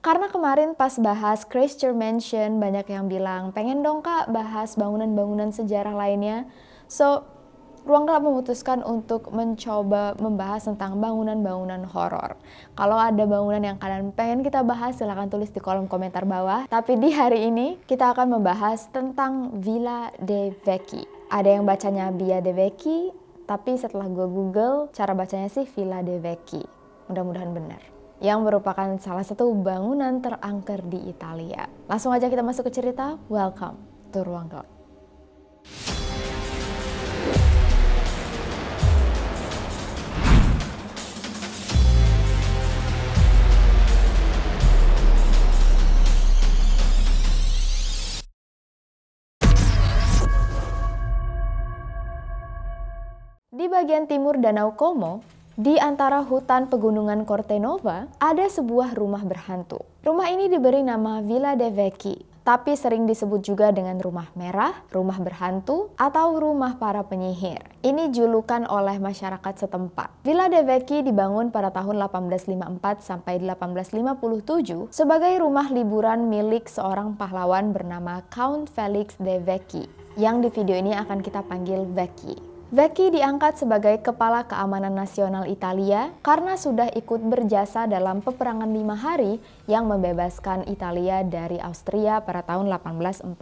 Karena kemarin pas bahas Christchurch Mansion, banyak yang bilang, pengen dong Kak bahas bangunan-bangunan sejarah lainnya. So, Ruang Gelap memutuskan untuk mencoba membahas tentang bangunan-bangunan horor. Kalau ada bangunan yang kalian pengen kita bahas, silahkan tulis di kolom komentar bawah. Tapi di hari ini, kita akan membahas tentang Villa de Vecchi. Ada yang bacanya Via de Vecchi, tapi setelah gue google, cara bacanya sih Villa de Vecchi. Mudah-mudahan benar. Yang merupakan salah satu bangunan terangker di Italia. Langsung aja kita masuk ke cerita. Welcome to Ruang Gelap. Di bagian timur Danau Como, di antara hutan pegunungan Cortenova, ada sebuah rumah berhantu. Rumah ini diberi nama Villa de Vecchi, tapi sering disebut juga dengan rumah merah, rumah berhantu, atau rumah para penyihir. Ini julukan oleh masyarakat setempat. Villa de Vecchi dibangun pada tahun 1854 sampai 1857 sebagai rumah liburan milik seorang pahlawan bernama Count Felix de Vecchi, yang di video ini akan kita panggil Vecchi. Vecchi diangkat sebagai Kepala Keamanan Nasional Italia karena sudah ikut berjasa dalam peperangan 5 hari yang membebaskan Italia dari Austria pada tahun 1848.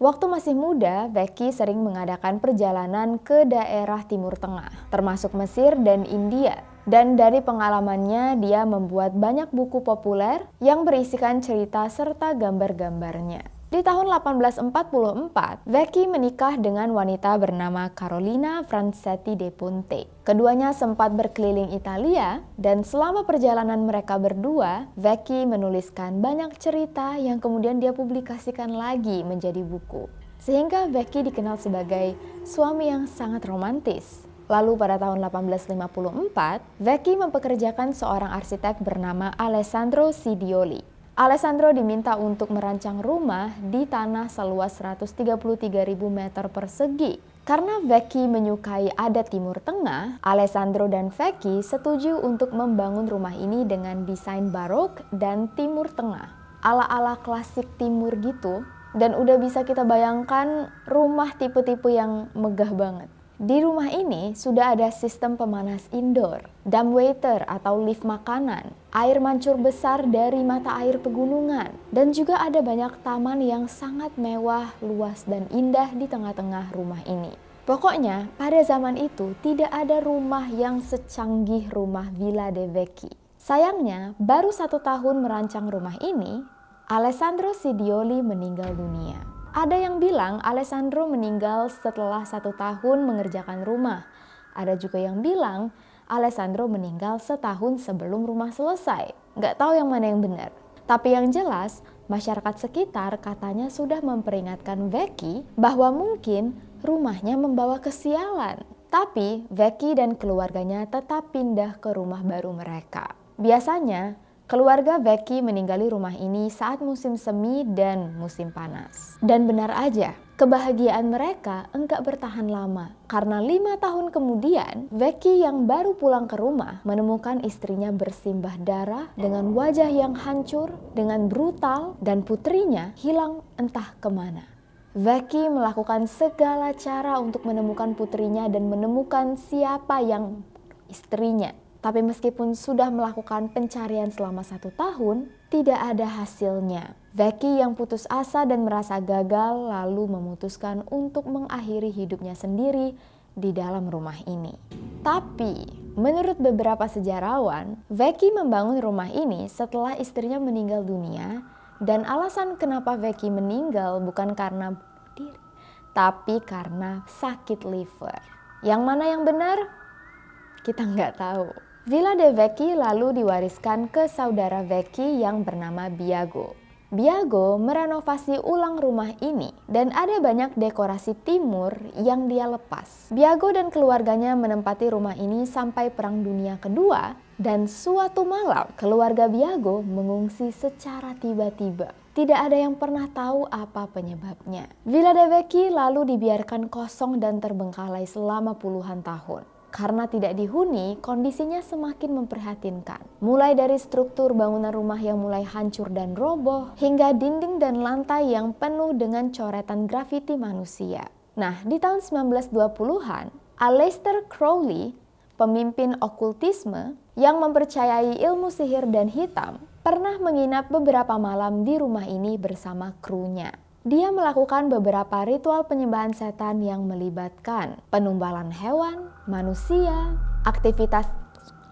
Waktu masih muda, Vecchi sering mengadakan perjalanan ke daerah Timur Tengah, termasuk Mesir dan India. Dan dari pengalamannya, dia membuat banyak buku populer yang berisikan cerita serta gambar-gambarnya. Di tahun 1844, Vecchi menikah dengan wanita bernama Carolina Francetti de Ponte. Keduanya sempat berkeliling Italia, dan selama perjalanan mereka berdua, Vecchi menuliskan banyak cerita yang kemudian dia publikasikan lagi menjadi buku. Sehingga Vecchi dikenal sebagai suami yang sangat romantis. Lalu pada tahun 1854, Vecchi mempekerjakan seorang arsitek bernama Alessandro Sidioli. Alessandro diminta untuk merancang rumah di tanah seluas 133.000 meter persegi. Karena Vecchi menyukai adat Timur Tengah, Alessandro dan Vecchi setuju untuk membangun rumah ini dengan desain barok dan Timur Tengah. Ala-ala klasik timur gitu, dan udah bisa kita bayangkan rumah tipe-tipe yang megah banget. Di rumah ini sudah ada sistem pemanas indoor, dumbwaiter atau lift makanan, air mancur besar dari mata air pegunungan, dan juga ada banyak taman yang sangat mewah, luas, dan indah di tengah-tengah rumah ini. Pokoknya pada zaman itu tidak ada rumah yang secanggih rumah Villa de Vecchi. Sayangnya baru 1 tahun merancang rumah ini, Alessandro Sidioli meninggal dunia. Ada yang bilang Alessandro meninggal setelah 1 tahun mengerjakan rumah. Ada juga yang bilang Alessandro meninggal setahun sebelum rumah selesai. Nggak tahu yang mana yang benar. Tapi yang jelas, masyarakat sekitar katanya sudah memperingatkan Vecchi bahwa mungkin rumahnya membawa kesialan. Tapi Vecchi dan keluarganya tetap pindah ke rumah baru mereka. Biasanya, keluarga Vecchi meninggali rumah ini saat musim semi dan musim panas. Dan benar aja, kebahagiaan mereka enggak bertahan lama. Karena 5 tahun kemudian, Vecchi yang baru pulang ke rumah menemukan istrinya bersimbah darah dengan wajah yang hancur, dengan brutal, dan putrinya hilang entah kemana. Vecchi melakukan segala cara untuk menemukan putrinya dan menemukan siapa yang istrinya. Tapi meskipun sudah melakukan pencarian selama 1 tahun, tidak ada hasilnya. Vecchi yang putus asa dan merasa gagal lalu memutuskan untuk mengakhiri hidupnya sendiri di dalam rumah ini. Tapi, menurut beberapa sejarawan, Vecchi membangun rumah ini setelah istrinya meninggal dunia, dan alasan kenapa Vecchi meninggal bukan karena bunuh diri, tapi karena sakit liver. Yang mana yang benar? Kita nggak tahu. Villa de Vecchi lalu diwariskan ke saudara Vecchi yang bernama Biago. Biago merenovasi ulang rumah ini dan ada banyak dekorasi timur yang dia lepas. Biago dan keluarganya menempati rumah ini sampai Perang Dunia Kedua, dan suatu malam keluarga Biago mengungsi secara tiba-tiba. Tidak ada yang pernah tahu apa penyebabnya. Villa de Vecchi lalu dibiarkan kosong dan terbengkalai selama puluhan tahun. Karena tidak dihuni, kondisinya semakin memprihatinkan. Mulai dari struktur bangunan rumah yang mulai hancur dan roboh, hingga dinding dan lantai yang penuh dengan coretan grafiti manusia. Nah, di tahun 1920-an, Aleister Crowley, pemimpin okultisme yang mempercayai ilmu sihir dan hitam, pernah menginap beberapa malam di rumah ini bersama krunya. Dia melakukan beberapa ritual penyembahan setan yang melibatkan penumbalan hewan, manusia, aktivitas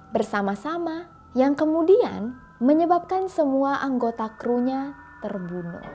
bersama-sama yang kemudian menyebabkan semua anggota krunya terbunuh.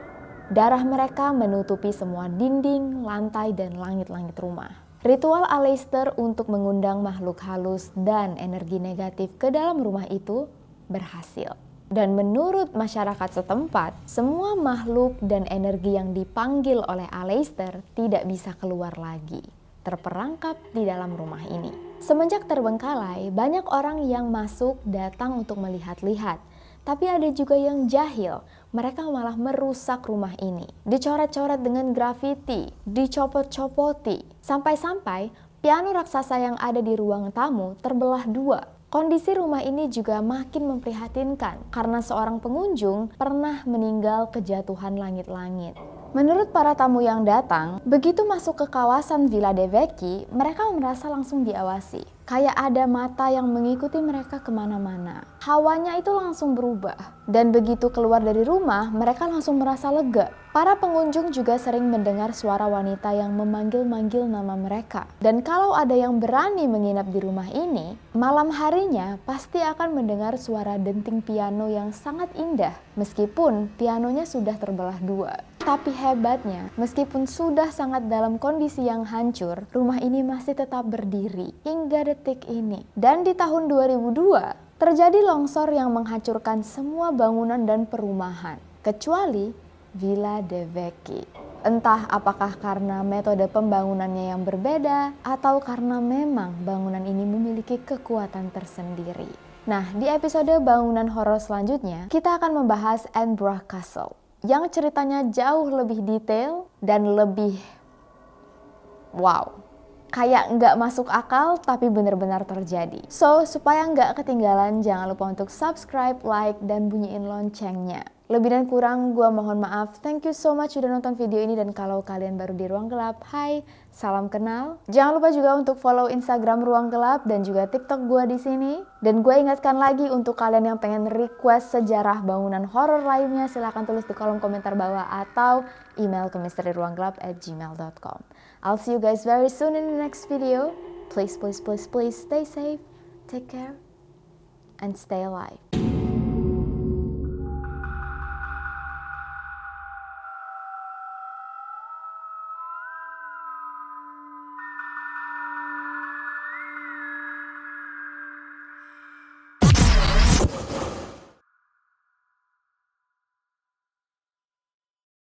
Darah mereka menutupi semua dinding, lantai, dan langit-langit rumah. Ritual Aleister untuk mengundang makhluk halus dan energi negatif ke dalam rumah itu berhasil. Dan menurut masyarakat setempat, semua makhluk dan energi yang dipanggil oleh Aleister tidak bisa keluar lagi, terperangkap di dalam rumah ini. Semenjak terbengkalai, banyak orang yang masuk datang untuk melihat-lihat. Tapi ada juga yang jahil, mereka malah merusak rumah ini. Dicoret-coret dengan grafiti, dicopot-copoti, sampai-sampai piano raksasa yang ada di ruang tamu terbelah dua. Kondisi rumah ini juga makin memprihatinkan karena seorang pengunjung pernah meninggal kejatuhan langit-langit. Menurut para tamu yang datang, begitu masuk ke kawasan Villa de Vecchi, mereka merasa langsung diawasi. Kayak ada mata yang mengikuti mereka kemana-mana. Hawanya itu langsung berubah. Dan begitu keluar dari rumah, mereka langsung merasa lega. Para pengunjung juga sering mendengar suara wanita yang memanggil-manggil nama mereka. Dan kalau ada yang berani menginap di rumah ini, malam harinya pasti akan mendengar suara denting piano yang sangat indah. Meskipun pianonya sudah terbelah dua. Tapi hebatnya, meskipun sudah sangat dalam kondisi yang hancur, rumah ini masih tetap berdiri hingga detik ini. Dan di tahun 2002, terjadi longsor yang menghancurkan semua bangunan dan perumahan, kecuali Villa de Vecchi. Entah apakah karena metode pembangunannya yang berbeda, atau karena memang bangunan ini memiliki kekuatan tersendiri. Nah, di episode bangunan horor selanjutnya, kita akan membahas Edinburgh Castle, yang ceritanya jauh lebih detail dan lebih wow. Kayak nggak masuk akal tapi benar-benar terjadi. So, supaya nggak ketinggalan, jangan lupa untuk subscribe, like, dan bunyiin loncengnya. Lebih dan kurang, gua mohon maaf. Thank you so much udah nonton video ini, dan kalau kalian baru di Ruang Gelap, hai, salam kenal. Jangan lupa juga untuk follow Instagram Ruang Gelap dan juga TikTok gua di sini. Dan gue ingatkan lagi untuk kalian yang pengen request sejarah bangunan horor lainnya, silahkan tulis di kolom komentar bawah atau email ke misteriruangelap@gmail.com. I'll see you guys very soon in the next video. Please, please, please, please stay safe, take care, and stay alive.